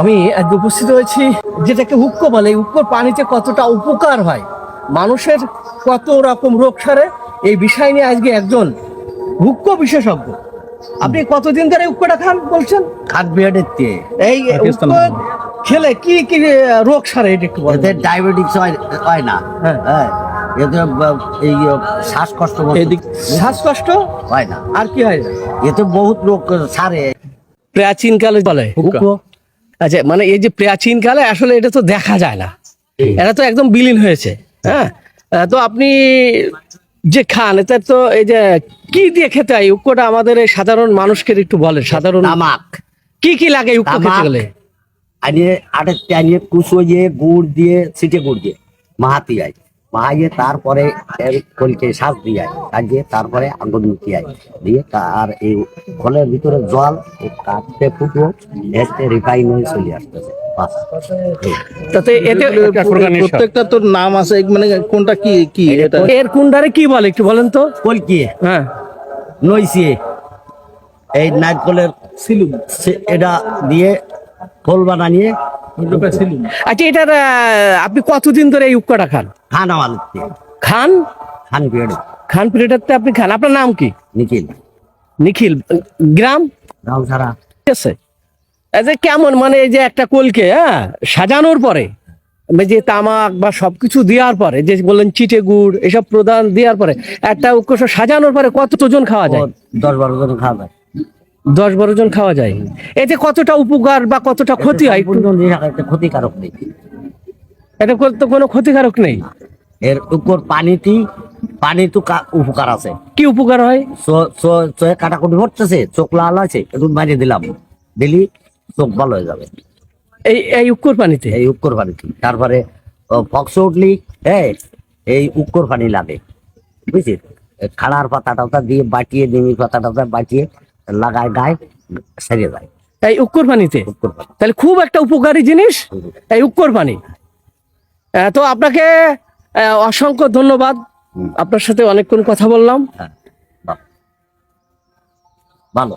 আমি আজ উপস্থিত হয়েছি যেটাকে উক্কো বলে। উক্কোর পানিতে কতটা উপকার হয়, মানুষের কত রকম রোগ সারে, এই বিষয় নিয়ে আজকে একজন উক্কো বিশেষজ্ঞ। আপনি কতদিন ধরে উক্কোটা খান বলছেন? খাট বিয়ারের দিয়ে এই উক্কো খেলে কি কি রোগ সারে এটা একটু বলেন। এতে ডায়াবেটিস হয় না। হ্যাঁ। হ্যাঁ, এতে এই শ্বাসকষ্ট শ্বাসকষ্ট হয় না। আর কি হয়? এতে বহুত রোগ সারে। প্রাচীন কালে বলে উক্কো। আচ্ছা, মানে এই যে প্রাচীন কালে আসলে এটা তো দেখা যায় না, এটা তো একদম বিলীন হয়েছে। হ্যাঁ, তো আপনি যে খান এটা তো এই যে কি দিয়ে খেতে হয় উক্কোটা আমাদের এই সাধারণ মানুষকে একটু বলেন। সাধারণ তামাক কি কি লাগে উক্কো খেতে গেলে? আনিয়ে আটে আনিয়ে কুচোয়ে গুড় দিয়ে ছিটে গুড় দিয়ে মাহাতি আয় মাহাইয়ে তারপরে কলকে শ্বাস দিয়ে কাটিয়ে তারপরে আগুন দিয়ে দিয়ে আর এই ফলের ভিতরে জল কাটতে ফুটো এসে রিফাইন হয়ে চলে আসতেছে। তাতে এতে প্রত্যেকটা তোর নাম আছে, মানে কোনটা কি কি এটা এর কুন্ডারে কি বলে একটু বলেন তো? কলকি হ্যাঁ, নইছে এই নারকলের সিলুম এটা দিয়ে ফল বানিয়ে। আচ্ছা, এটার আপনি কতদিন ধরে এই উক্কোটা খান? খান আমার খান খান পিরিয়ড খান পিরিয়ডতে আপনি খান। আপনার নাম কি? নিখিল নিখিল। গ্রাম? গাঁও ছাড়া। ঠিক আছে। এই যে কেমন মানে এই যে একটা কলকে সাজানোর পরে যে তামাক বা সবকিছু দেওয়ার পরে যে বললেন চিটে গুড় এসব প্রদান দেওয়ার পরে একটা উৎকর্ষ সাজানোর পরে কতজন খাওয়া যায়? 10-12 জন খাওয়া যায়। 10-12 জন খাওয়া যায়। এতে কতটা উপকার বা কতটা ক্ষতি হয়? ক্ষতিকারক নেই, এটা তো কোনো ক্ষতিকারক নেই। এর উপর পানি তো উপকার আছে। কি উপকার হয়? চোখে কাটাকুটি পড়তেছে, চোখ লাল আছে, একটু মারিয়ে দিলাম, দিলি চোখ ভালো হয়ে যাবে এই উক্কোর পানিতে। এই উক্কর পানিতে। তারপরে ফক্স উঠলি এই উক্কর পানি লাগে, বুঝছিস? খাড়ার পাতা টাতা দিয়ে বাটিয়ে, নিমির পাতা টাতা বাটিয়ে লাগায় গায়ে সেরে যায় এই উক্কোর পানিতে। উক্কর পানি তাহলে খুব একটা উপকারী জিনিস এই উক্কোর পানি। তো আপনাকে অসংখ্য ধন্যবাদ। আপনার সাথে অনেকক্ষণ কথা বললাম। হ্যাঁ, ভালো।